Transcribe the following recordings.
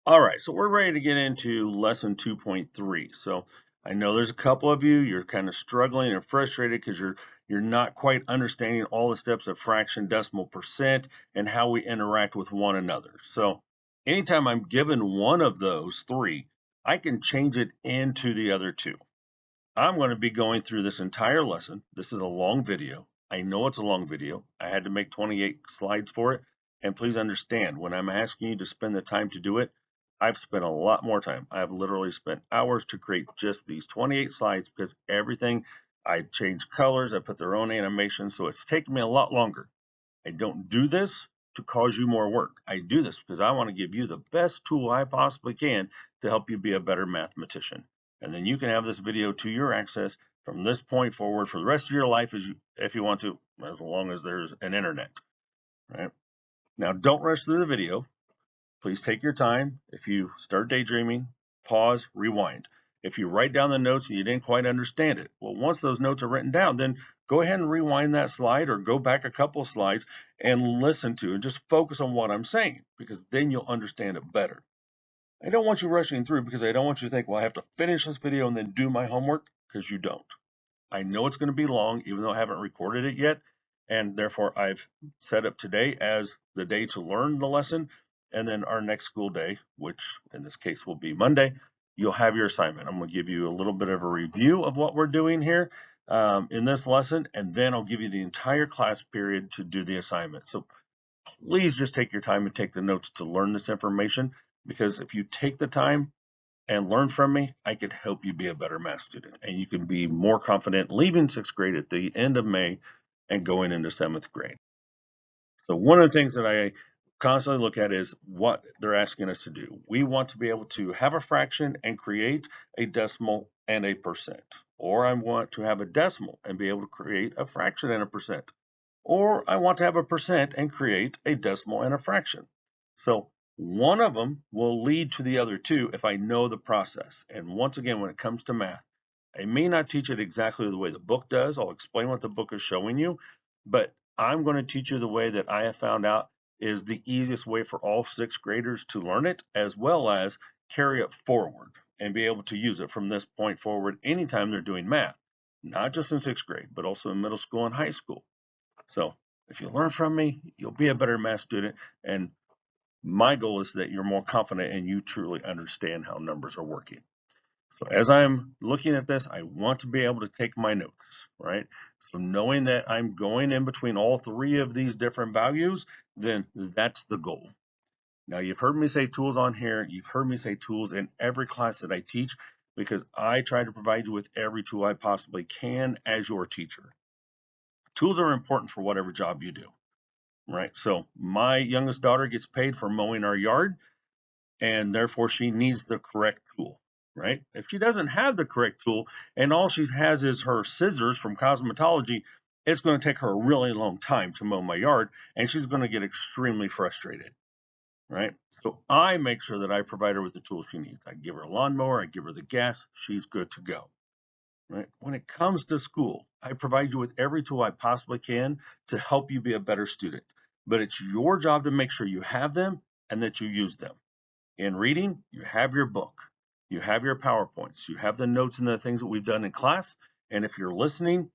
All right, so we're ready to get into lesson 2.3. So I know there's a couple of you, you're kind of struggling and frustrated because you're not quite understanding all the steps of fraction, decimal, percent, and how we interact with one another. So anytime I'm given one of those three, I can change it into the other two. I'm going to be going through this entire lesson. This is a long video. I know it's a long video. I had to make 28 slides for it. And please understand, when I'm asking you to spend the time to do it, I've spent a lot more time. I've literally spent hours to create just these 28 slides because everything, I changed colors, I put their own animation, so it's taken me a lot longer. I don't do this to cause you more work. I do this because I want to give you the best tool I possibly can to help you be a better mathematician. And then you can have this video to your access from this point forward for the rest of your life if you want to, as long as there's an internet, right? Now, don't rush through the video. Please take your time. If you start daydreaming, pause, rewind. If you write down the notes and you didn't quite understand it, well, once those notes are written down, then go ahead and rewind that slide or go back a couple of slides and listen to and just focus on what I'm saying, because then you'll understand it better. I don't want you rushing through because I don't want you to think, well, I have to finish this video and then do my homework, because you don't. I know it's going to be long, even though I haven't recorded it yet. And therefore, I've set up today as the day to learn the lesson. And then our next school day, which in this case will be Monday, you'll have your assignment. I'm going to give you a little bit of a review of what we're doing here in this lesson, and then I'll give you the entire class period to do the assignment. So please just take your time and take the notes to learn this information, because if you take the time and learn from me, I could help you be a better math student, and you can be more confident leaving sixth grade at the end of May and going into seventh grade. So one of the things that I constantly look at is what they're asking us to do. We want to be able to have a fraction and create a decimal and a percent, or I want to have a decimal and be able to create a fraction and a percent, or I want to have a percent and create a decimal and a fraction. So one of them will lead to the other two if I know the process. And once again, when it comes to math, I may not teach it exactly the way the book does. I'll explain what the book is showing you, but I'm going to teach you the way that I have found out is the easiest way for all sixth graders to learn it, as well as carry it forward and be able to use it from this point forward anytime they're doing math, not just in sixth grade, but also in middle school and high school. So if you learn from me, you'll be a better math student. And my goal is that you're more confident and you truly understand how numbers are working. So as I'm looking at this, I want to be able to take my notes, right? So knowing that I'm going in between all three of these different values, then that's the goal. Now, you've heard me say tools on here. You've heard me say tools in every class that I teach, because I try to provide you with every tool I possibly can as your teacher. Tools are important for whatever job you do, right? So my youngest daughter gets paid for mowing our yard, and therefore she needs the correct tool, right? If she doesn't have the correct tool and all she has is her scissors from cosmetology, it's going to take her a really long time to mow my yard, and she's going to get extremely frustrated, right? So I make sure that I provide her with the tools she needs. I give her a lawnmower, I give her the gas, she's good to go, right? When it comes to school, I provide you with every tool I possibly can to help you be a better student, but it's your job to make sure you have them and that you use them. In reading, you have your book, you have your PowerPoints, you have the notes and the things that we've done in class. And if you're listening,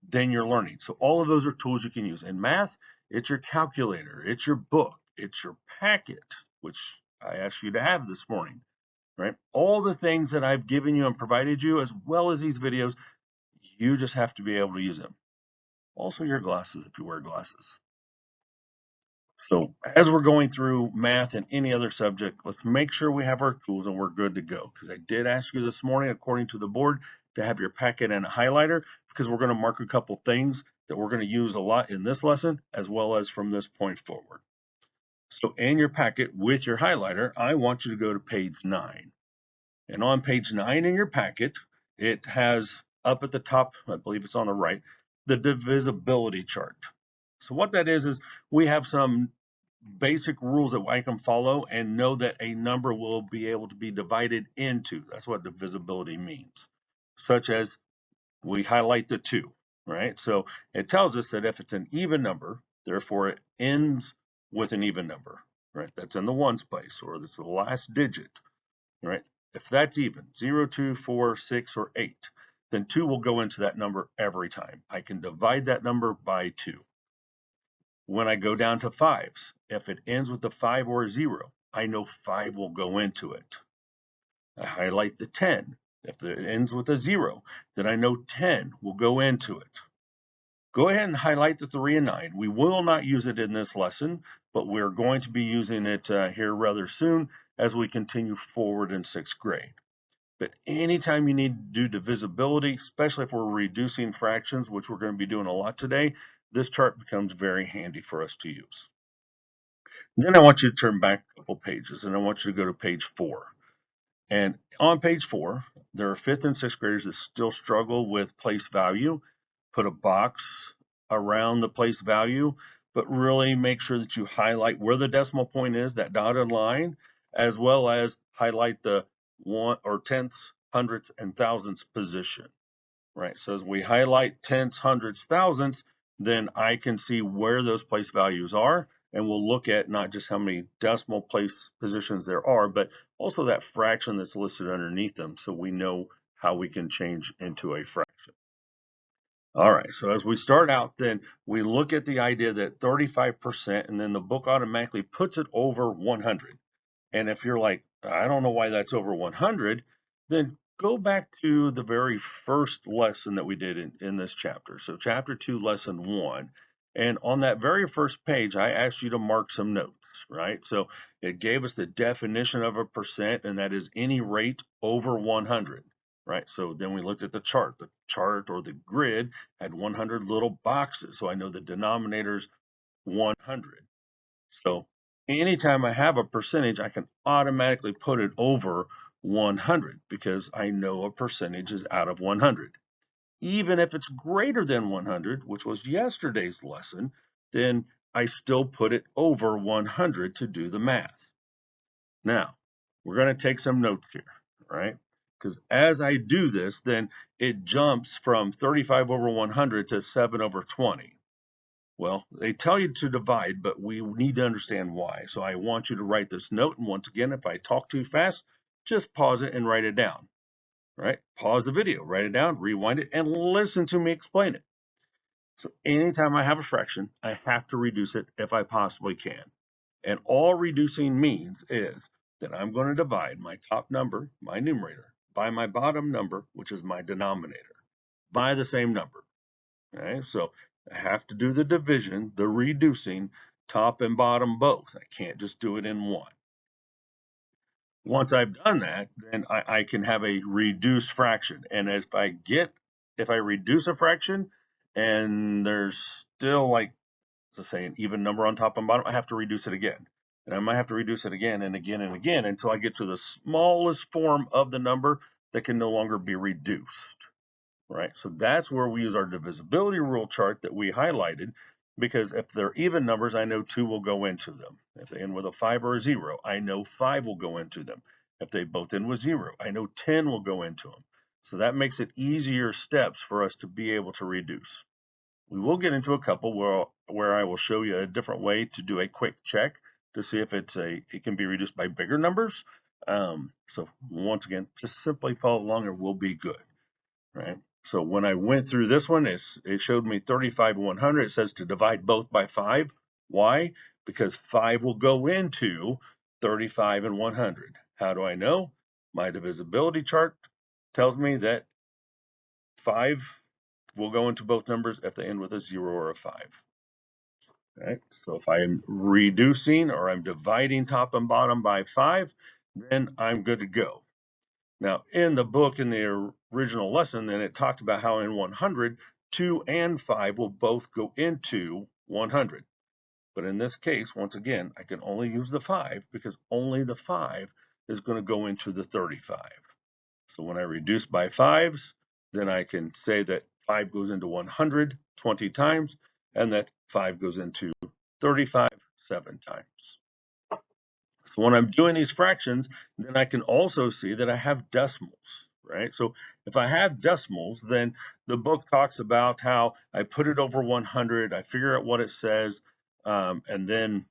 then you're learning. So all of those are tools you can use. In math, it's your calculator, it's your book, it's your packet, which I asked you to have this morning, right? All the things that I've given you and provided you, as well as these videos, you just have to be able to use them. Also your glasses if you wear glasses. So as we're going through math and any other subject, let's make sure we have our tools and we're good to go. Because I did ask you this morning, according to the board, to have your packet and a highlighter, because we're going to mark a couple things that we're going to use a lot in this lesson, as well as from this point forward. So in your packet with your highlighter, I want you to go to page 9. And on page 9 in your packet, it has up at the top, I believe it's on the right, the divisibility chart. So what that is we have some basic rules that I can follow and know that a number will be able to be divided into. That's what divisibility means. Such as we highlight the 2, right? So it tells us that if it's an even number, therefore it ends with an even number. right? That's in the ones place, or that's the last digit, right? If that's even, 0, 2, 4, 6, or 8, then 2 will go into that number every time. I can divide that number by 2. When I go down to 5s, if it ends with a 5 or a 0, I know 5 will go into it. I highlight the 10. If it ends with a 0, then I know 10 will go into it. Go ahead and highlight the 3 and 9. We will not use it in this lesson, but we're going to be using it here rather soon as we continue forward in 6th grade. But anytime you need to do divisibility, especially if we're reducing fractions, which we're going to be doing a lot today, this chart becomes very handy for us to use. Then I want you to turn back a couple pages, and I want you to go to page 4. And on page 4, there are 5th and 6th graders that still struggle with place value. Put a box around the place value, but really make sure that you highlight where the decimal point is, that dotted line, as well as highlight the one or tenths, hundredths, and thousandths position, right? So as we highlight tenths, hundredths, thousandths, then I can see where those place values are, and we'll look at not just how many decimal place positions there are, but also that fraction that's listed underneath them, so we know how we can change into a fraction. All right, so as we start out, then we look at the idea that 35%, and then the book automatically puts it over 100. And if you're like, I don't know why that's over 100, then go back to the very first lesson that we did in this chapter. So chapter 2, lesson 1. And on that very first page, I asked you to mark some notes, right? So it gave us the definition of a percent, and that is any rate over 100. Right, so then we looked at the chart. The chart or the grid had 100 little boxes, so I know the denominator's 100. So anytime I have a percentage, I can automatically put it over 100 because I know a percentage is out of 100. Even if it's greater than 100, which was yesterday's lesson, then I still put it over 100 to do the math. Now, we're going to take some notes here, right? Because as I do this, then it jumps from 35 over 100 to 7 over 20. Well, they tell you to divide, but we need to understand why. So I want you to write this note. And once again, if I talk too fast, just pause it and write it down, right? Pause the video, write it down, rewind it, and listen to me explain it. So anytime I have a fraction, I have to reduce it if I possibly can. And all reducing means is that I'm going to divide my top number, my numerator, by my bottom number, which is my denominator, by the same number. Okay, so I have to do the division, the reducing, top and bottom both. I can't just do it in one. Once I've done that, then I can have a reduced fraction. And if I reduce a fraction and there's still like, let's say an even number on top and bottom, I have to reduce it again. And I might have to reduce it again and again and again until I get to the smallest form of the number that can no longer be reduced, right? So that's where we use our divisibility rule chart that we highlighted, because if they're even numbers, I know 2 will go into them. If they end with a 5 or a 0, I know 5 will go into them. If they both end with 0, I know 10 will go into them. So that makes it easier steps for us to be able to reduce. We will get into a couple where I will show you a different way to do a quick check to see if it can be reduced by bigger numbers. So once again, just simply follow along and we'll be good, right? So when I went through this one, it showed me 35 and 100. It says to divide both by 5. Why? Because 5 will go into 35 and 100. How do I know? My divisibility chart tells me that 5 will go into both numbers if they end with a 0 or a 5. Right? So if I'm reducing or I'm dividing top and bottom by 5, then I'm good to go. Now, in the book, in the original lesson, then it talked about how in 100, 2 and 5 will both go into 100. But in this case, once again, I can only use the 5 because only the 5 is going to go into the 35. So when I reduce by 5s, then I can say that 5 goes into 100 20 times, and that 5 goes into 35 7 times. So when I'm doing these fractions, then I can also see that I have decimals, right? So if I have decimals, then the book talks about how I put it over 100, I figure out what it says, and then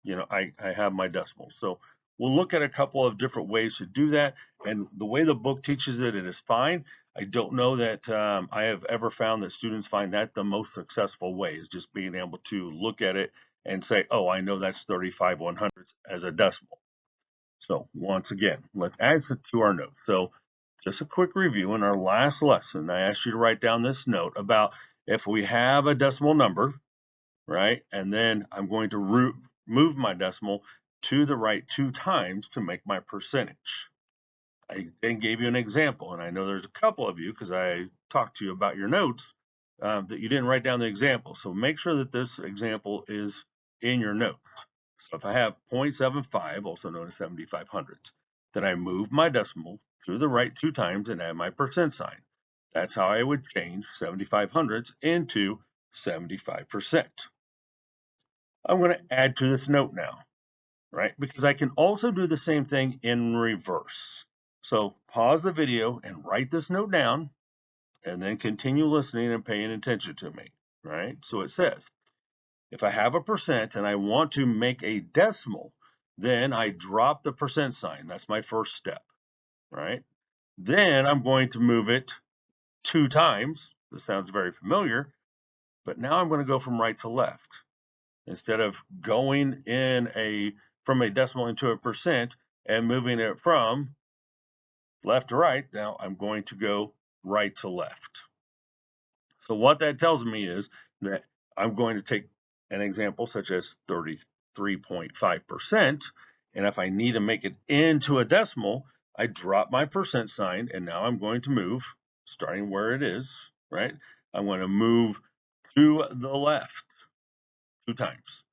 I have my decimal. So we'll look at a couple of different ways to do that. And the way the book teaches it, it is fine. I don't know that I have ever found that students find that the most successful way, is just being able to look at it and say, oh, I know that's 35/100 as a decimal. So once again, let's add to our note. So just a quick review. In our last lesson, I asked you to write down this note about if we have a decimal number, right? And then I'm going to move my decimal to the right 2 times to make my percentage. I then gave you an example, and I know there's a couple of you, because I talked to you about your notes, that you didn't write down the example. So make sure that this example is in your notes. So if I have 0.75, also known as 75 hundredths, then I move my decimal to the right 2 times and add my percent sign. That's how I would change 75 hundredths into 75%. I'm going to add to this note now, right? Because I can also do the same thing in reverse. So pause the video and write this note down, and then continue listening and paying attention to me, right? So it says, if I have a percent and I want to make a decimal, then I drop the percent sign. That's my first step, right? Then I'm going to move it 2 times. This sounds very familiar, but now I'm going to go from right to left. Instead of going from a decimal into a percent and moving it from left to right, now I'm going to go right to left. So what that tells me is that I'm going to take an example such as 33.5%, and if I need to make it into a decimal, I drop my percent sign, and now I'm going to move, starting where it is, right? I'm going to move to the left 2 times.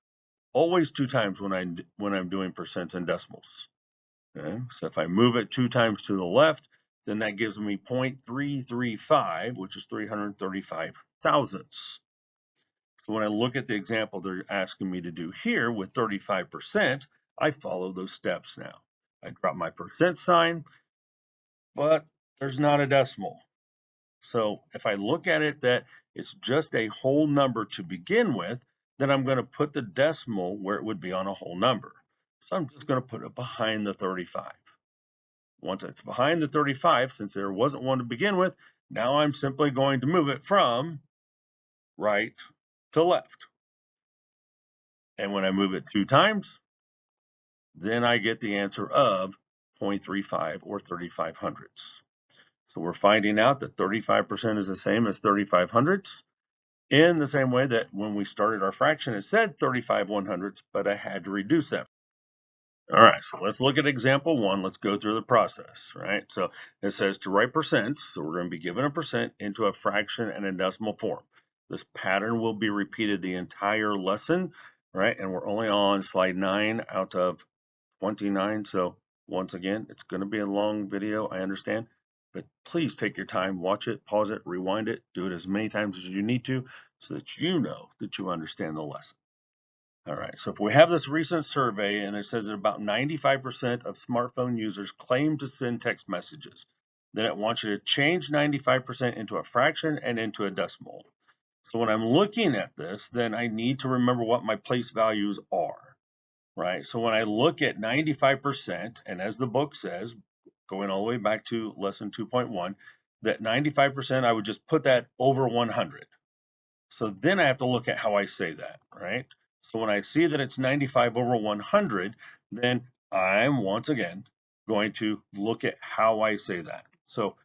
Always 2 times when I'm doing percents and decimals. Okay? So if I move it 2 times to the left, then that gives me 0.335, which is 335 thousandths. So when I look at the example they're asking me to do here with 35%, I follow those steps now. I drop my percent sign, but there's not a decimal. So if I look at it that it's just a whole number to begin with, then I'm going to put the decimal where it would be on a whole number. So I'm just going to put it behind the 35. Once it's behind the 35, since there wasn't one to begin with, now I'm simply going to move it from right to left. And when I move it 2 times, then I get the answer of 0.35 or 35 hundredths. So we're finding out that 35% is the same as 35 hundredths, in the same way that when we started our fraction, it said 35/100ths, but I had to reduce that. All right, so let's look at example 1. Let's go through the process, right? So it says to write percents, so we're going to be given a percent into a fraction and a decimal form. This pattern will be repeated the entire lesson, right? And we're only on slide 9 out of 29. So once again, it's going to be a long video, I understand, but please take your time, watch it, pause it, rewind it, do it as many times as you need to so that you know that you understand the lesson. All right, so if we have this recent survey and it says that about 95% of smartphone users claim to send text messages, then it wants you to change 95% into a fraction and into a decimal. So when I'm looking at this, then I need to remember what my place values are, right? So when I look at 95%, and as the book says, going all the way back to lesson 2.1, that 95%, I would just put that over 100. So then I have to look at how I say that, right? So when I see that it's 95 over 100, then I'm once again going to look at how I say that. So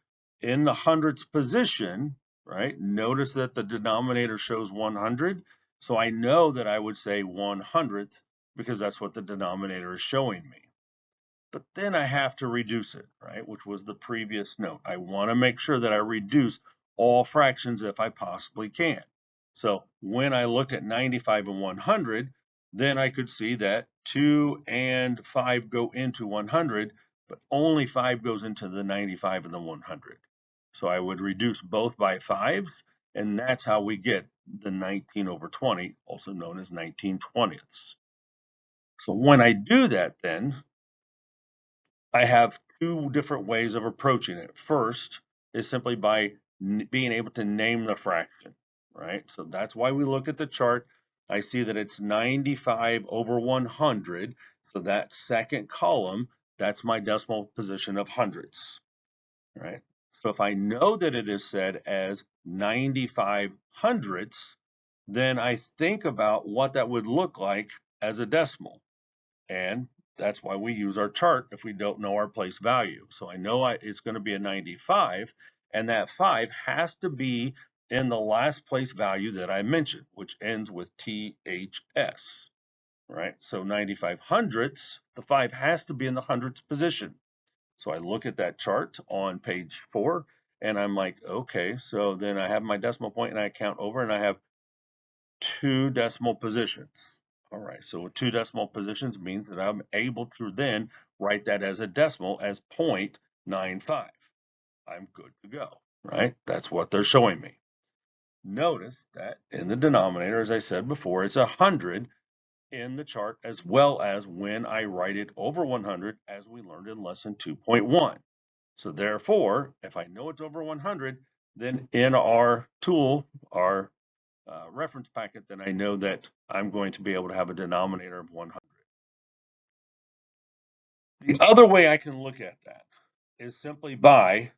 in the hundredths position, right, notice that the denominator shows 100. So I know that I would say 100th because that's what the denominator is showing me. But then I have to reduce it, right, which was the previous note. I want to make sure that I reduce all fractions if I possibly can. So when I looked at 95 and 100, then I could see that 2 and 5 go into 100, but only 5 goes into the 95 and the 100. So I would reduce both by 5, and that's how we get the 19 over 20, also known as 19/20ths. So when I do that, then I have 2 different ways of approaching it. First is simply by being able to name the fraction, right? So that's why we look at the chart. I see that it's 95 over 100. So that second column, that's my decimal position of hundredths, right? So if I know that it is said as 95 hundredths, then I think about what that would look like as a decimal. And that's why we use our chart if we don't know our place value. So I know it's going to be a 95, and that 5 has to be in the last place value that I mentioned, which ends with THS, right? So 95 hundredths, the 5 has to be in the hundredths position. So I look at that chart on page 4, and I'm like, okay, so then I have my decimal point, and I count over, and I have 2 decimal positions. All right, so 2 decimal positions means that I'm able to then write that as a decimal as 0.95. I'm good to go, right? That's what they're showing me. Notice that in the denominator, as I said before, it's 100 in the chart, as well as when I write it over 100, as we learned in lesson 2.1. So therefore, if I know it's over 100, then in our tool, our reference packet, then I know that I'm going to be able to have a denominator of 100. The other way I can look at that is simply by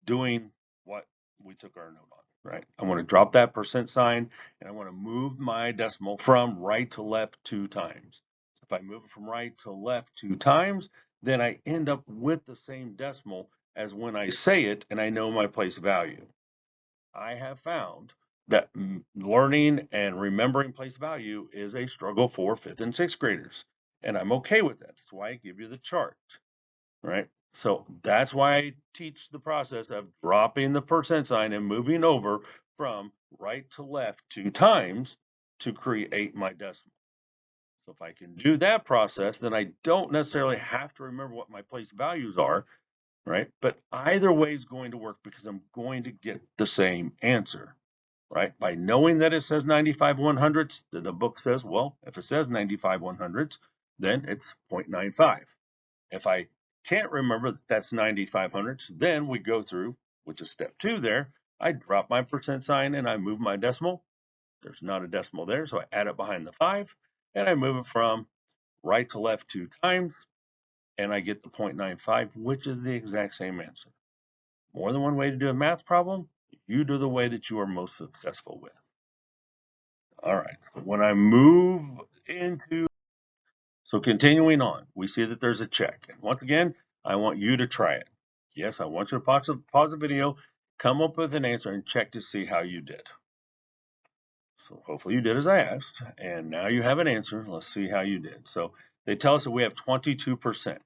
doing what we took our note on, right? I want to drop that percent sign, and I want to move my decimal from right to left 2 times. So if I move it from right to left 2 times, then I end up with the same decimal as when I say it and I know my place value. I have found that learning and remembering place value is a struggle for 5th and 6th graders, and I'm okay with that. That's why I give you the chart, right? So that's why I teach the process of dropping the percent sign and moving over from right to left 2 times to create my decimal. So if I can do that process, then I don't necessarily have to remember what my place values are, right? But either way is going to work because I'm going to get the same answer, right? By knowing that it says 95 100ths, then the book says, well, if it says 95 100ths, then it's 0.95. If I can't remember that that's 95 hundredths, then we go through, which is step 2 there. I drop my percent sign and I move my decimal. There's not a decimal there, so I add it behind the 5, and I move it from right to left 2 times, and I get the 0.95, which is the exact same answer. More than one way to do a math problem. You do the way that you are most successful with. All right, when I move into, so continuing on, we see that there's a check. And once again, I want you to try it. Yes, I want you to pause the video, come up with an answer, and check to see how you did. So hopefully you did as I asked, and now you have an answer. Let's see how you did. So they tell us that we have 22%.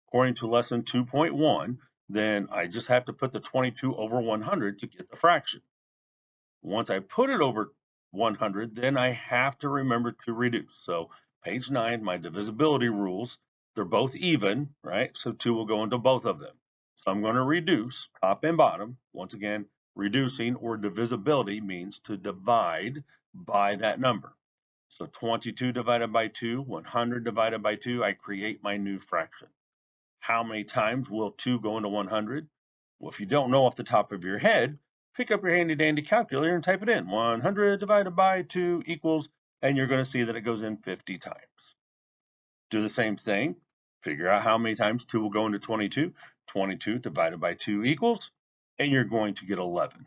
According to lesson 2.1, then I just have to put the 22 over 100 to get the fraction. Once I put it over 100, then I have to remember to reduce. So page 9, my divisibility rules, they're both even, right? So 2 will go into both of them. So I'm going to reduce top and bottom. Once again, reducing or divisibility means to divide by that number. So 22 divided by 2, 100 divided by 2, I create my new fraction. How many times will 2 go into 100? Well, if you don't know off the top of your head, pick up your handy dandy calculator and type it in. 100 divided by 2 equals, and you're going to see that it goes in 50 times. Do the same thing. Figure out how many times 2 will go into 22. 22 divided by 2 equals, and you're going to get 11.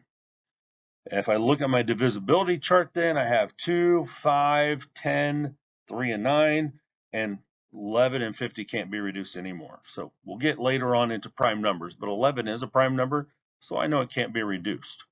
If I look at my divisibility chart, then I have 2, 5, 10, 3, and 9, and 11 and 50 can't be reduced anymore. So we'll get later on into prime numbers, but 11 is a prime number, so I know it can't be reduced.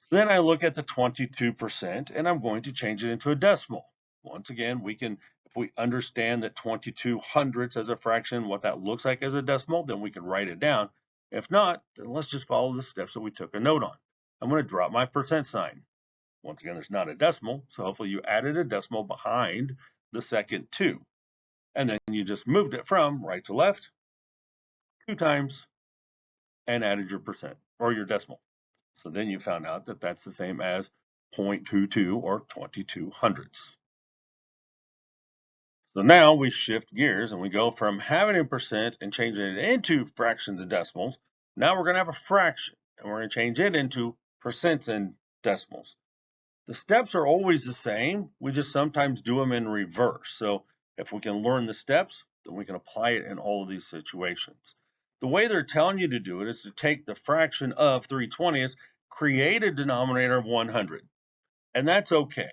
So then I look at the 22%, and I'm going to change it into a decimal. Once again, if we understand that 22 hundredths as a fraction, what that looks like as a decimal, then we can write it down. If not, then let's just follow the steps that we took a note on. I'm going to drop my percent sign. Once again, there's not a decimal, so hopefully you added a decimal behind the second 2. And then you just moved it from right to left 2 times and added your percent or your decimal. So then you found out that that's the same as 0.22 or 22 hundredths. So now we shift gears and we go from having a percent and changing it into fractions and decimals. Now we're going to have a fraction and we're going to change it into percents and decimals. The steps are always the same. We just sometimes do them in reverse. So if we can learn the steps, then we can apply it in all of these situations. The way they're telling you to do it is to take the fraction of 3/20, create a denominator of 100. And that's okay.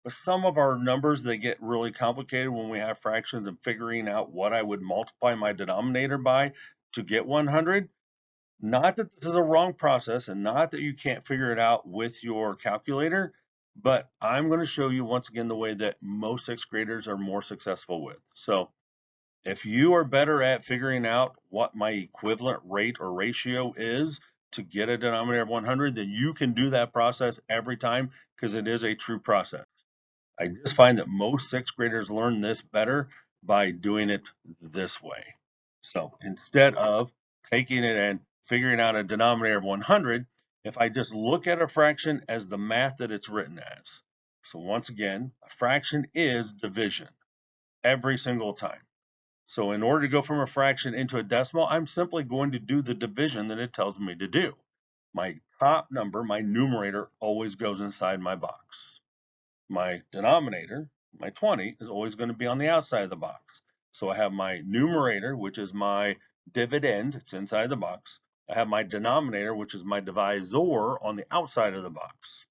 But some of our numbers, they get really complicated when we have fractions and figuring out what I would multiply my denominator by to get 100. Not that this is a wrong process and not that you can't figure it out with your calculator, but I'm going to show you once again the way that most sixth graders are more successful with. So if you are better at figuring out what my equivalent rate or ratio is to get a denominator of 100, then you can do that process every time because it is a true process. I just find that most sixth graders learn this better by doing it this way. So instead of taking it and figuring out a denominator of 100, if I just look at a fraction as the math that it's written as. So once again, a fraction is division every single time. So in order to go from a fraction into a decimal, I'm simply going to do the division that it tells me to do. My top number, my numerator, always goes inside my box. My denominator, my 20, is always going to be on the outside of the box. So I have my numerator, which is my dividend, it's inside the box. I have my denominator, which is my divisor, on the outside of the box.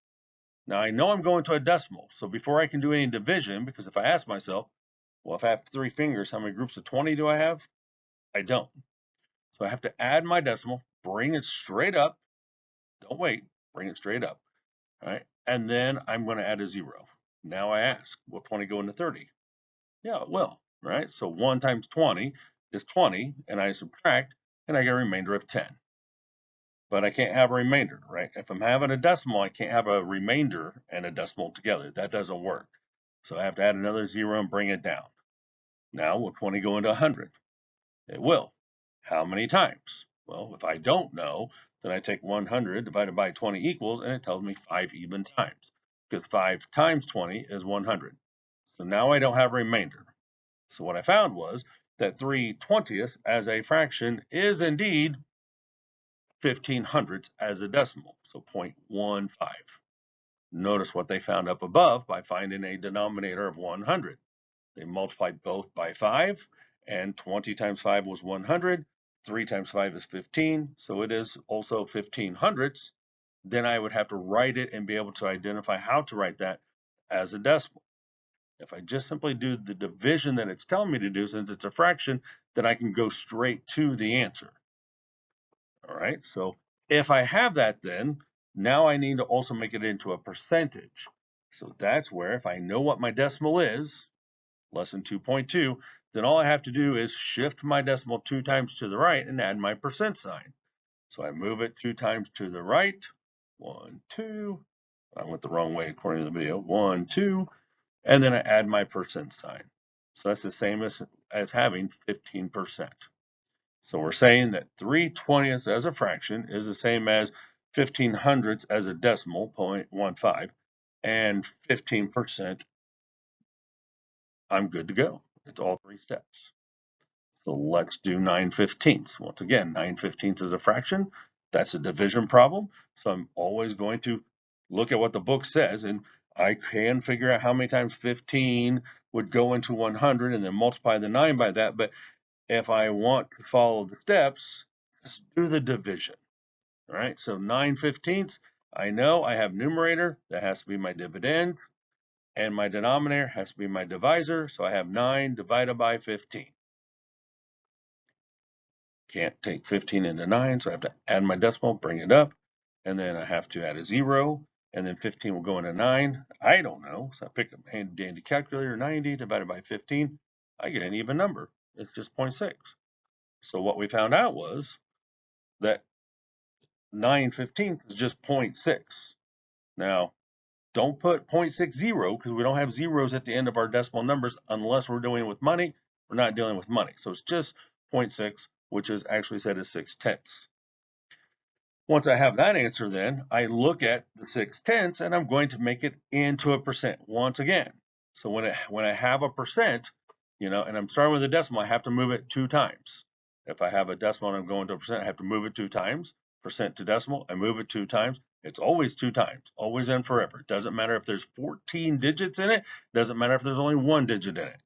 Now I know I'm going to a decimal, so before I can do any division, because if I ask myself, well, if I have 3 fingers, how many groups of 20 do I have? I don't. So I have to add my decimal, bring it straight up. Don't wait, bring it straight up. All right. And then I'm going to add a 0. Now I ask, will 20 go into 30? Yeah, it will. Right. So 1 times 20 is 20, and I subtract, and I get a remainder of 10. But I can't have a remainder, right? If I'm having a decimal, I can't have a remainder and a decimal together. That doesn't work. So I have to add another 0 and bring it down. Now, will 20 go into 100? It will. How many times? Well, if I don't know, then I take 100 divided by 20 equals, and it tells me 5 even times, because 5 times 20 is 100. So now I don't have a remainder. So what I found was that 3/20 as a fraction is indeed 1500ths as a decimal, so 0.15. Notice what they found up above by finding a denominator of 100. They multiplied both by 5, and 20 times 5 was 100. 3 times 5 is 15, so it is also 1500ths. Then I would have to write it and be able to identify how to write that as a decimal. If I just simply do the division that it's telling me to do, since it's a fraction, then I can go straight to the answer. All right, so if I have that, then now I need to also make it into a percentage. So that's where, if I know what my decimal is, less than 2.2, then all I have to do is shift my decimal 2 times to the right and add my percent sign. So I move it 2 times to the right, 1, 2, I went the wrong way according to the video, 1, 2, and then I add my percent sign. So that's the same as having 15%. So we're saying that 3/20 as a fraction is the same as 1500ths as a decimal, 0.15, and 15%, I'm good to go. It's all 3 steps. So let's do 9/15. Once again, 9/15 is a fraction. That's a division problem. So I'm always going to look at what the book says, and I can figure out how many times 15 would go into 100 and then multiply the 9 by that. But if I want to follow the steps, just do the division. All right, so 9/15, I know I have numerator, that has to be my dividend, and my denominator has to be my divisor, so I have 9 divided by 15. Can't take 15 into 9, so I have to add my decimal, bring it up, and then I have to add a 0, and then 15 will go into 9. I don't know, so I pick up handy dandy calculator, 90 divided by 15. I get an even number. It's just 0.6. So what we found out was that 9/15 is just 0.6. Now, don't put 0.60 because we don't have zeros at the end of our decimal numbers unless we're dealing with money. We're not dealing with money. So it's just 0.6, which is actually said as 6/10. Once I have that answer, then I look at the 6/10 and I'm going to make it into a percent once again. So when I have a percent, and I'm starting with a decimal, I have to move it 2 times. If I have a decimal and I'm going to a percent, I have to move it 2 times. percent to decimal, I move it 2 times. It's always 2 times, always and forever. It doesn't matter if there's 14 digits in it, doesn't matter if there's only 1 digit in it.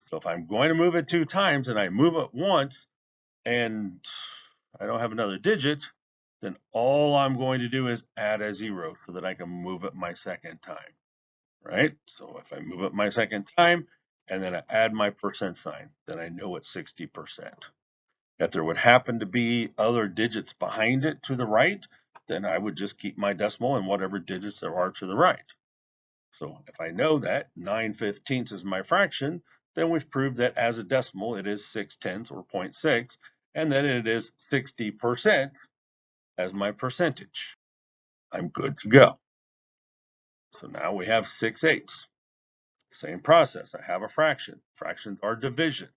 So if I'm going to move it 2 times and I move it once and I don't have another digit, then all I'm going to do is add a 0 so that I can move it my second time, right? So if I move it my second time and then I add my percent sign, then I know it's 60%. If there would happen to be other digits behind it to the right, then I would just keep my decimal and whatever digits there are to the right. So if I know that 9/15 is my fraction, then we've proved that as a decimal, it is 6/10 or 0.6, and that it is 60% as my percentage. I'm good to go. So now we have 6/8. Same process. I have a fraction. Fractions are division,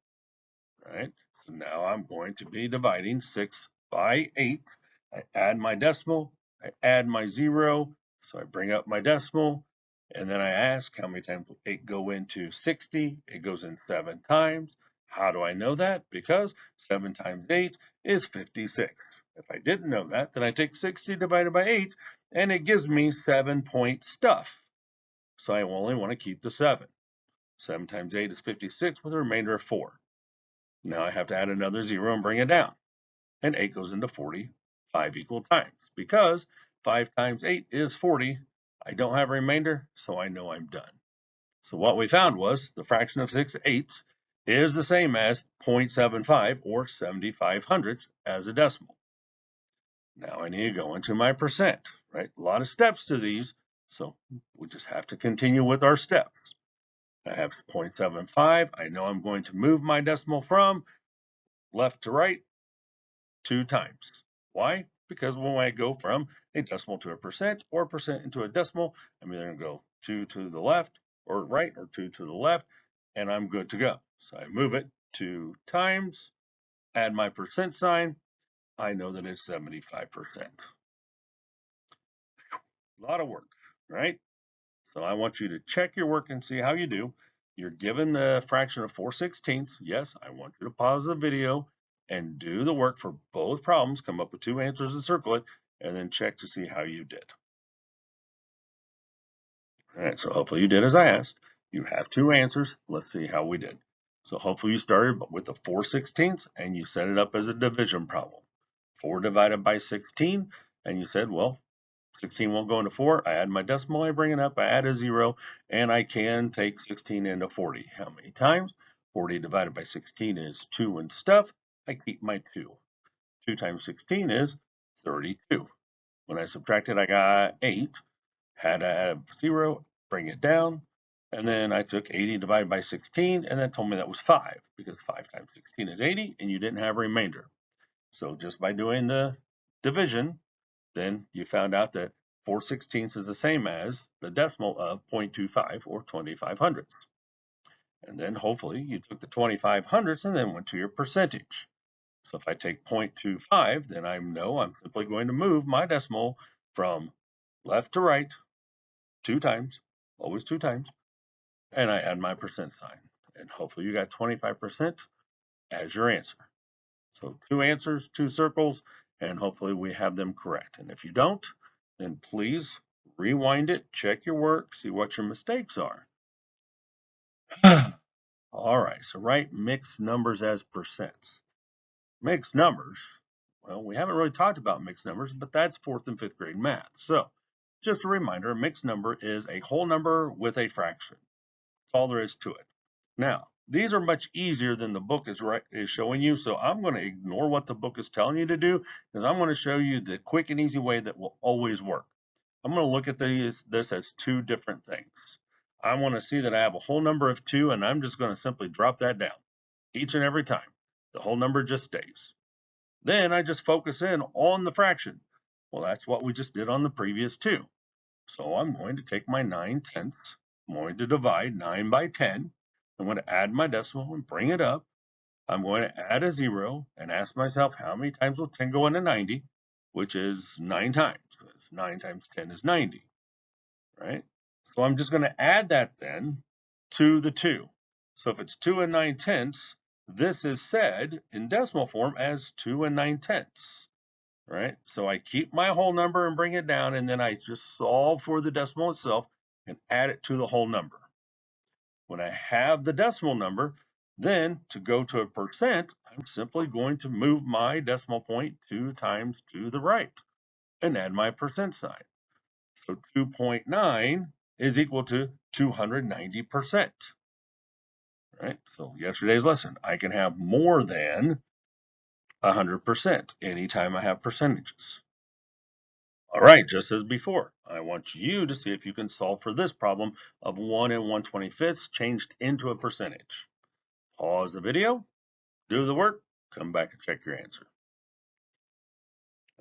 right? So now I'm going to be dividing 6 by 8. I add my decimal, I add my 0, so I bring up my decimal, and then I ask how many times will 8 go into 60? It goes in 7 times. How do I know that? Because 7 times 8 is 56. If I didn't know that, then I take 60 divided by 8, and it gives me 7 point stuff. So I only want to keep the 7. 7 times 8 is 56 with a remainder of 4. Now I have to add another 0 and bring it down. And 8 goes into 40 5 equal times. Because 5 times 8 is 40, I don't have a remainder, so I know I'm done. So what we found was the fraction of 6/8 is the same as 0.75 or 75 hundredths as a decimal. Now I need to go into my percent, right? A lot of steps to these, so we just have to continue with our steps. I have 0.75. I know I'm going to move my decimal from left to right 2 times. Why? Because when I go from a decimal to a percent or percent into a decimal, I'm either going to go 2 to the left or right or 2 to the left, and I'm good to go. So I move it 2 times, add my percent sign. I know that it's 75%. A lot of work, right? So I want you to check your work and see how you do. You're given the fraction of 4/16. Yes, I want you to pause the video and do the work for both problems, come up with 2 answers and circle it, and then check to see how you did. All right, so hopefully you did as I asked. You have 2 answers. Let's see how we did. So hopefully you started with the 4/16 and you set it up as a division problem. 4 divided by 16, and you said, well, 16 won't go into 4. I add my decimal, I bring it up, I add a 0, and I can take 16 into 40. How many times? 40 divided by 16 is 2 and stuff. I keep my 2. 2 times 16 is 32. When I subtracted, I got 8. Had to add a 0, bring it down, and then I took 80 divided by 16, and that told me that was 5, because 5 times 16 is 80, and you didn't have a remainder. So just by doing the division, then you found out that 4/16 is the same as the decimal of 0.25 or 25 hundredths. And then hopefully you took the 25 hundredths and then went to your percentage. So if I take 0.25, then I know I'm simply going to move my decimal from left to right 2 times, always 2 times, and I add my percent sign. And hopefully you got 25% as your answer. So 2 answers, 2 circles, and hopefully we have them correct. And if you don't, then please rewind it, check your work, see what your mistakes are. All right, so write mixed numbers as percents. Mixed numbers, well, we haven't really talked about mixed numbers, but that's 4th and 5th grade math. So just a reminder, a mixed number is a whole number with a fraction. That's all there is to it. Now, these are much easier than the book is showing you, so I'm going to ignore what the book is telling you to do, because I'm going to show you the quick and easy way that will always work. I'm going to look at this as 2 different things. I want to see that I have a whole number of 2, and I'm just going to simply drop that down each and every time. The whole number just stays. Then I just focus in on the fraction. Well, that's what we just did on the previous 2. So I'm going to take my 9/10. I'm going to divide 9 by 10. I'm going to add my decimal and bring it up. I'm going to add a 0 and ask myself how many times will 10 go into 90, which is 9 times. 9 times 10 is 90, right? So I'm just going to add that then to the 2. So if it's 2 9/10, this is said in decimal form as 2 9/10. right? So I keep my whole number and bring it down, and then I just solve for the decimal itself and add it to the whole number. When I have the decimal number, then to go to a percent, I'm simply going to move my decimal point 2 times to the right and add my percent sign. So 2.9 is equal to 290%. Right? So yesterday's lesson, I can have more than 100% anytime I have percentages. All right, just as before, I want you to see if you can solve for this problem of 1 and 1/25 changed into a percentage. Pause the video, do the work, come back and check your answer.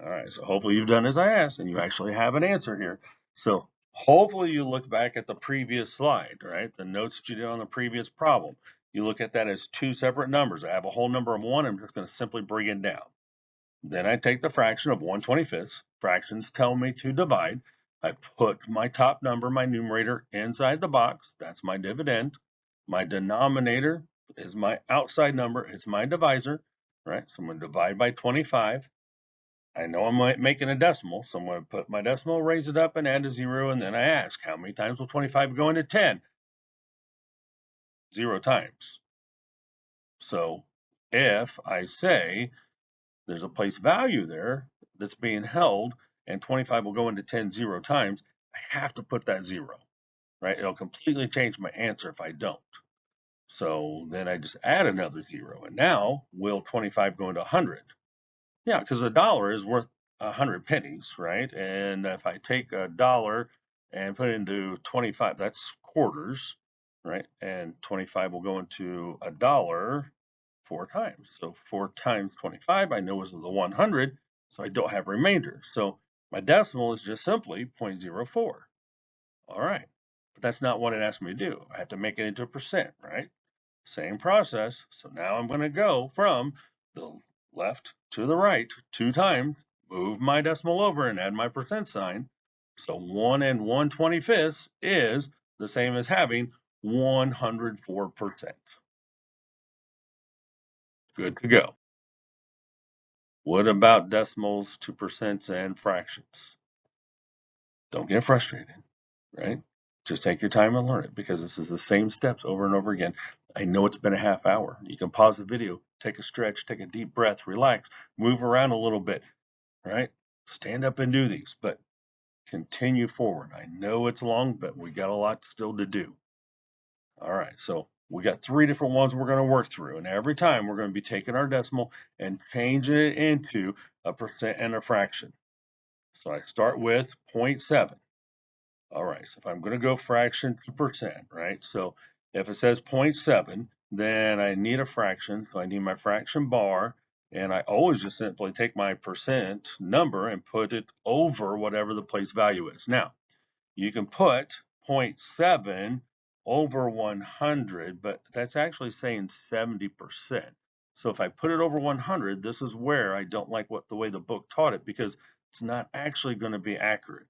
All right, so hopefully you've done as I asked and you actually have an answer here. So hopefully you look back at the previous slide, right? The notes that you did on the previous problem. You look at that as two separate numbers. I have a whole number of 1, I'm just going to simply bring it down. Then I take the fraction of 1/25. Fractions tell me to divide. I put my top number, my numerator, inside the box. That's my dividend. My denominator is my outside number. It's my divisor, right? So I'm going to divide by 25. I know I'm making a decimal, so I'm going to put my decimal, raise it up, and add a 0, and then I ask, how many times will 25 go into 10? 0 times. So if I say there's a place value there that's being held, and 25 will go into 10 0 times, I have to put that 0, right? It'll completely change my answer if I don't. So then I just add another 0, and now will 25 go into 100? Yeah, because a dollar is worth 100 pennies, right? And if I take a dollar and put it into 25, that's quarters, right? And 25 will go into a dollar 4 times. So 4 times 25, I know is the 100, so I don't have remainder. So my decimal is just simply 0.04. All right, but that's not what it asked me to do. I have to make it into a percent, right? Same process. So now I'm going to go from the left to the right 2 times, move my decimal over and add my percent sign. So 1 and 1/25 is the same as having 104%. Good to go. What about decimals to percents and fractions? Don't get frustrated, right? Just take your time and learn it because this is the same steps over and over again. I know it's been a half hour. You can pause the video, take a stretch, take a deep breath, relax, move around a little bit, right? Stand up and do these, but continue forward. I know it's long, but we got a lot still to do. All right, so we got 3 different ones we're going to work through, and every time we're going to be taking our decimal and changing it into a percent and a fraction. So I start with 0.7. All right, so if I'm going to go fraction to percent, right? So if it says 0.7, then I need a fraction. So I need my fraction bar, and I always just simply take my percent number and put it over whatever the place value is. Now, you can put 0.7 over 100, but that's actually saying 70%. So if I put it over 100, this is where I don't like the way the book taught it because it's not actually going to be accurate.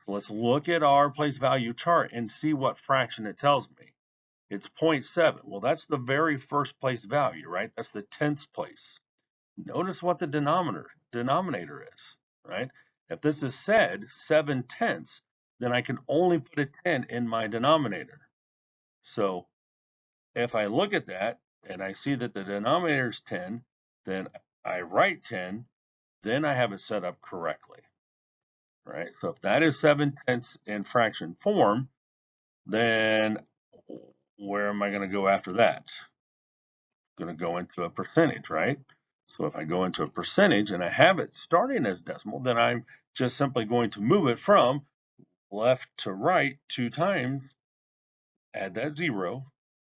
So let's look at our place value chart and see what fraction it tells me. It's 0.7. Well, that's the very first place value, right? That's the tenths place. Notice what the denominator is, right? If this is said 7/10, then I can only put a 10 in my denominator. So if I look at that and I see that the denominator is 10, then I write 10, then I have it set up correctly, right? So if that is 7/10 in fraction form, then where am I going to go after that? Going to go into a percentage, right? So if I go into a percentage and I have it starting as decimal, then I'm just simply going to move it from left to right 2 times, add that 0,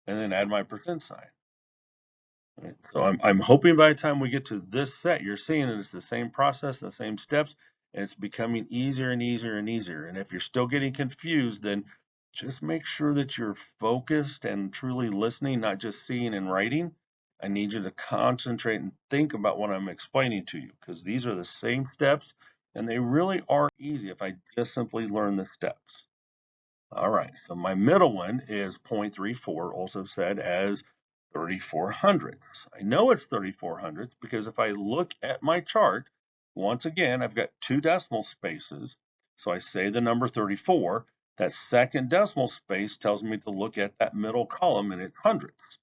and then add my percent sign. Right? So I'm hoping by the time we get to this set, you're seeing that it's the same process, the same steps, and it's becoming easier and easier and easier. And if you're still getting confused, then just make sure that you're focused and truly listening, not just seeing and writing. I need you to concentrate and think about what I'm explaining to you because these are the same steps and they really are easy if I just simply learn the steps. All right, so my middle one is 0.34, also said as 34 hundredths. I know it's 34 hundredths because if I look at my chart, Once again, I've got 2 decimal spaces, so I say the number 34. That second decimal space tells me to look at that middle column and it's hundredths.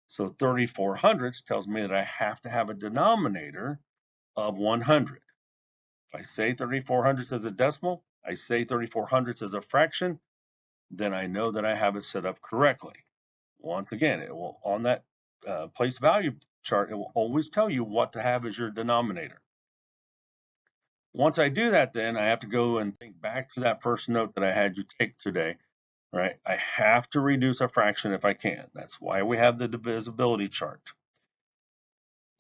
So 34 hundredths tells me that I have to have a denominator of 100. If I say 34 hundredths as a decimal, I say 34 hundredths as a fraction, then I know that I have it set up correctly. Once again, it will, on that place value chart, it will always tell you what to have as your denominator. Once I do that, then I have to go and think back to that first note that I had you take today, right? I have to reduce a fraction if I can. That's why we have the divisibility chart.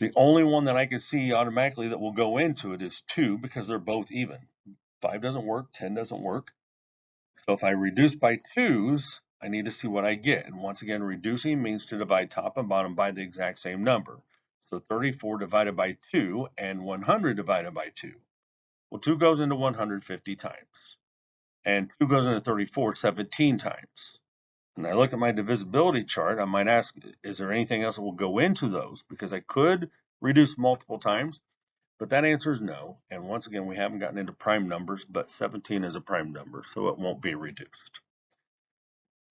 The only one that I can see automatically that will go into it is 2 because they're both even. 5 doesn't work, 10 doesn't work. So if I reduce by 2's, I need to see what I get. And once again, reducing means to divide top and bottom by the exact same number. So 34 divided by 2 and 100 divided by 2. Well, 2 goes into 150 times. And 2 goes into 34 17 times. And I look at my divisibility chart, I might ask, is there anything else that will go into those? Because I could reduce multiple times, but that answer is no. And once again, we haven't gotten into prime numbers, but 17 is a prime number, so it won't be reduced.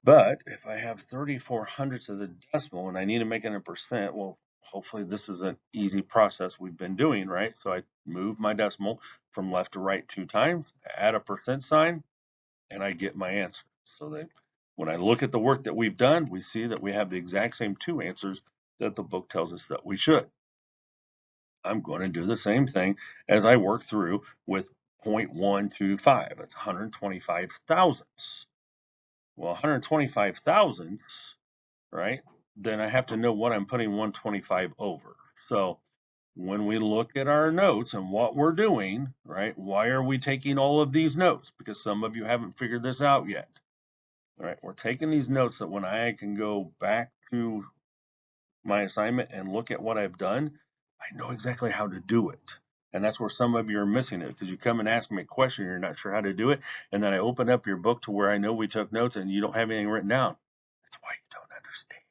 But if I have 34 hundredths of the decimal and I need to make it in percent, well, hopefully this is an easy process we've been doing, right? So I move my decimal from left to right 2 times, add a percent sign, and I get my answer. So that when I look at the work that we've done, we see that we have the exact same 2 answers that the book tells us that we should. I'm going to do the same thing as I work through with 0.125. That's 125 thousandths. Well, 125 thousandths, right? Then I have to know what I'm putting 125 over. So when we look at our notes and what we're doing, right? Why are we taking all of these notes? Because some of you haven't figured this out yet. All right, we're taking these notes that when I can go back to my assignment and look at what I've done, I know exactly how to do it. And that's where some of you are missing it because you come and ask me a question, you're not sure how to do it. And then I open up your book to where I know we took notes and you don't have anything written down. That's why you don't understand.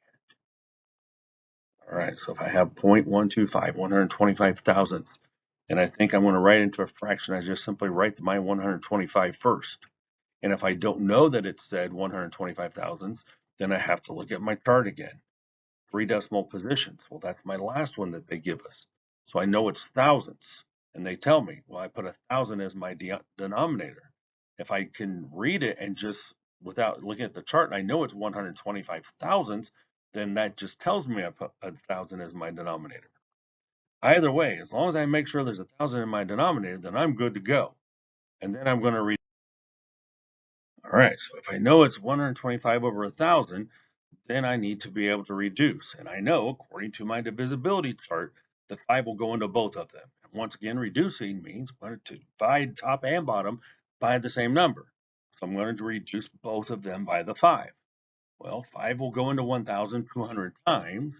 All right, so if I have 0.125, 125 thousandths, and I think I'm going to write into a fraction, I just simply write my 125 first. And if I don't know that it said 125 thousandths, then I have to look at my chart again. 3 decimal positions. Well, that's my last one that they give us. So I know it's thousandths. And they tell me, well, I put 1,000 as my denominator. If I can read it and just without looking at the chart, and I know it's 125 thousandths, then that just tells me I put 1,000 as my denominator. Either way, as long as I make sure there's 1,000 in my denominator, then I'm good to go. And then I'm going to read. All right, so if I know it's 125 over 1,000, then I need to be able to reduce. And I know, according to my divisibility chart, the 5 will go into both of them. And once again, reducing means I'm going to divide top and bottom by the same number. So I'm going to reduce both of them by the 5. Well, 5 will go into 1,200 times.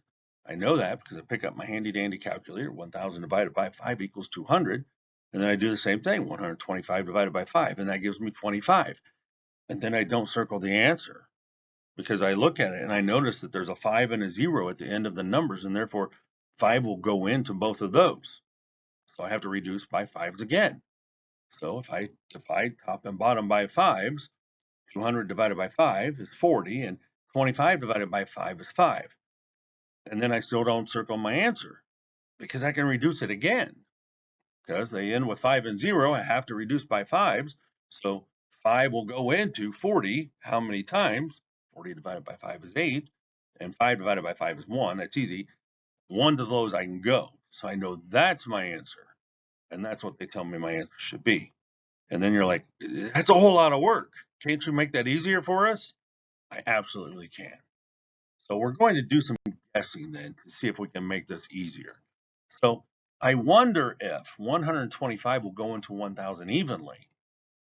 I know that because I pick up my handy dandy calculator. 1,000 divided by 5 equals 200. And then I do the same thing, 125 divided by 5, and that gives me 25. And then I don't circle the answer because I look at it and I notice that there's a 5 and a 0 at the end of the numbers, and therefore 5 will go into both of those. So I have to reduce by 5s again. So if I divide top and bottom by 5s, 200 divided by 5 is 40, and 25 divided by 5 is 5. And then I still don't circle my answer because I can reduce it again. Because they end with 5 and 0, I have to reduce by 5s. So 5 will go into 40 how many times? 40 divided by 5 is 8, and 5 divided by 5 is 1. That's easy. 1 as low as I can go. So I know that's my answer. And that's what they tell me my answer should be. And then you're like, that's a whole lot of work. Can't you make that easier for us? I absolutely can. So we're going to do some guessing then to see if we can make this easier. So I wonder if 125 will go into 1,000 evenly.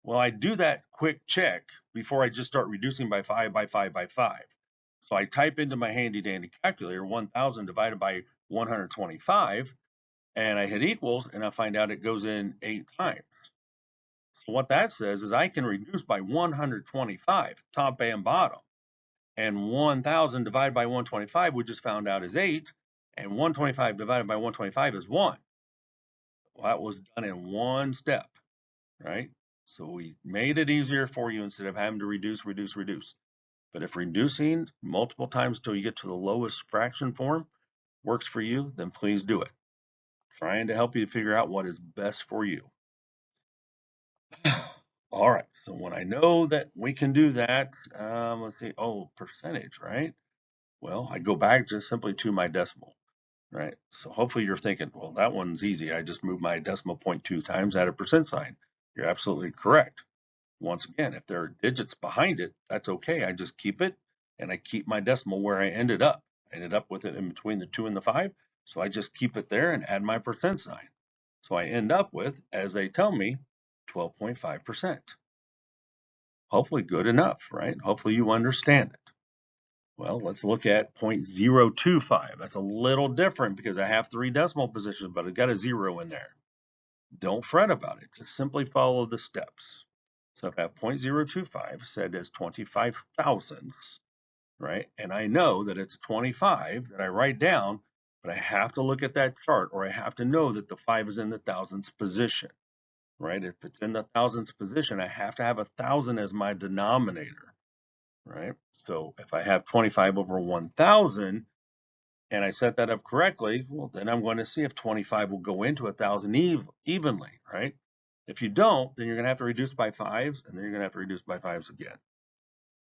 Well, I do that quick check before I just start reducing by 5 by 5 by 5. So I type into my handy dandy calculator 1,000 divided by 125, and I hit equals, and I find out it goes in 8 times. So what that says is I can reduce by 125, top and bottom. And 1,000 divided by 125, we just found out is 8, and 125 divided by 125 is 1. Well, that was done in one step, right? So we made it easier for you instead of having to reduce. But if reducing multiple times until you get to the lowest fraction form works for you, then please do it. Trying to help you figure out what is best for you. All right, so when I know that we can do that, let's see, oh, percentage, right? Well, I go back just simply to my decimal, right? So hopefully you're thinking, well, that one's easy. I just moved my decimal point 2 times, add a percent sign. You're absolutely correct. Once again, if there are digits behind it, that's okay. I just keep it and I keep my decimal where I ended up. I ended up with it in between the 2 and the 5. So I just keep it there and add my percent sign. So I end up with, as they tell me, 12.5%. Hopefully good enough, right? Hopefully you understand it. Well, let's look at 0.025. That's a little different because I have 3 decimal positions, but I've got a 0 in there. Don't fret about it. Just simply follow the steps. So if I have 0.025 set as 25 thousandths, right? And I know that it's 25 that I write down, but I have to look at that chart, or I have to know that the 5 is in the thousandths position, right? If it's in the thousandths position, I have to have 1,000 as my denominator, right? So if I have 25 over 1,000 and I set that up correctly, well, then I'm going to see if 25 will go into 1,000 evenly, right? If you don't, then you're going to have to reduce by 5s, and then you're going to have to reduce by 5s again.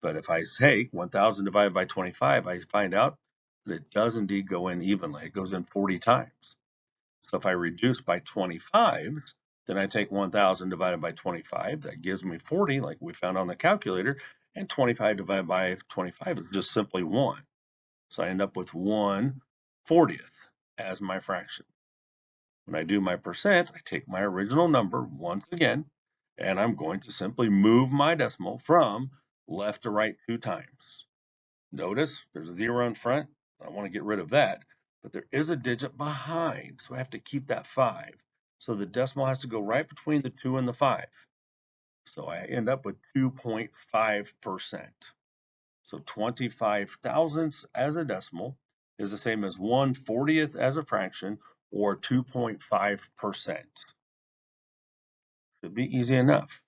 But if I take 1,000 divided by 25, I find out that it does indeed go in evenly. It goes in 40 times. So if I reduce by 25s, then I take 1,000 divided by 25. That gives me 40, like we found on the calculator. And 25 divided by 25 is just simply 1. So I end up with 1/40th as my fraction. When I do my percent, I take my original number once again, and I'm going to simply move my decimal from left to right 2 times. Notice there's a 0 in front. I want to get rid of that, but there is a digit behind, so I have to keep that 5. So the decimal has to go right between the 2 and the 5. So I end up with 2.5%. So 25 thousandths as a decimal is the same as 1/40th as a fraction, or 2.5%. Should be easy enough.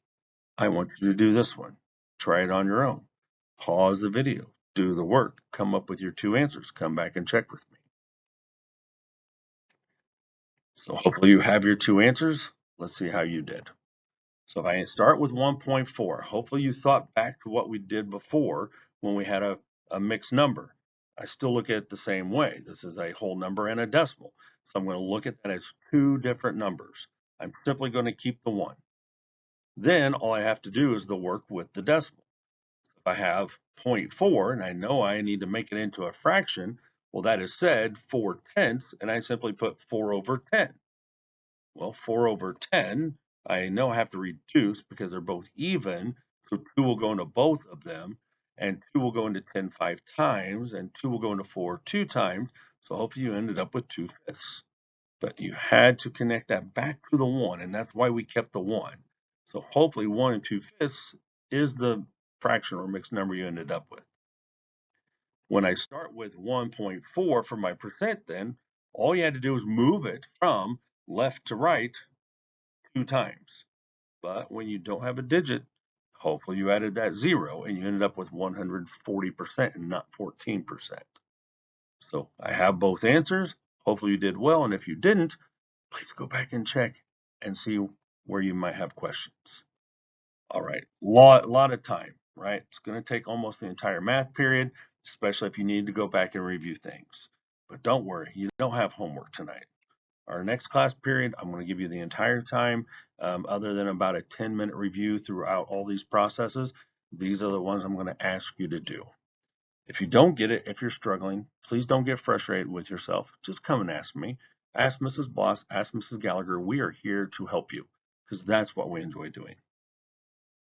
I want you to do this one. Try it on your own. Pause the video, do the work, come up with your 2 answers, come back and check with me. So hopefully you have your 2 answers. Let's see how you did. So if I start with 1.4, hopefully you thought back to what we did before when we had a mixed number. I still look at it the same way. This is a whole number and a decimal. So I'm going to look at that as 2 different numbers. I'm simply going to keep the 1. Then all I have to do is the work with the decimal. If I have 0.4 and I know I need to make it into a fraction, well, that is said 4/10, and I simply put 4 over 10. Well, 4 over 10, I know I have to reduce because they're both even, so 2 will go into both of them, and 2 will go into 10 5 times, and 2 will go into 4 2 times, so hopefully you ended up with 2/5. But you had to connect that back to the 1, and that's why we kept the 1. So hopefully 1 and 2/5 is the fraction or mixed number you ended up with. When I start with 1.4 for my percent, then all you had to do is move it from left to right 2 times. But when you don't have a digit, hopefully you added that 0 and you ended up with 140% and not 14%. So I have both answers. Hopefully you did well, and if you didn't, please go back and check and see where you might have questions. All right, lot of time, right? It's going to take almost the entire math period, especially if you need to go back and review things. But don't worry, you don't have homework tonight. Our next class period, I'm going to give you the entire time, other than about a 10-minute review throughout all these processes. These are the ones I'm going to ask you to do. If you don't get it, if you're struggling, please don't get frustrated with yourself. Just come and ask me. Ask Mrs. Bloss, ask Mrs. Gallagher. We are here to help you because that's what we enjoy doing.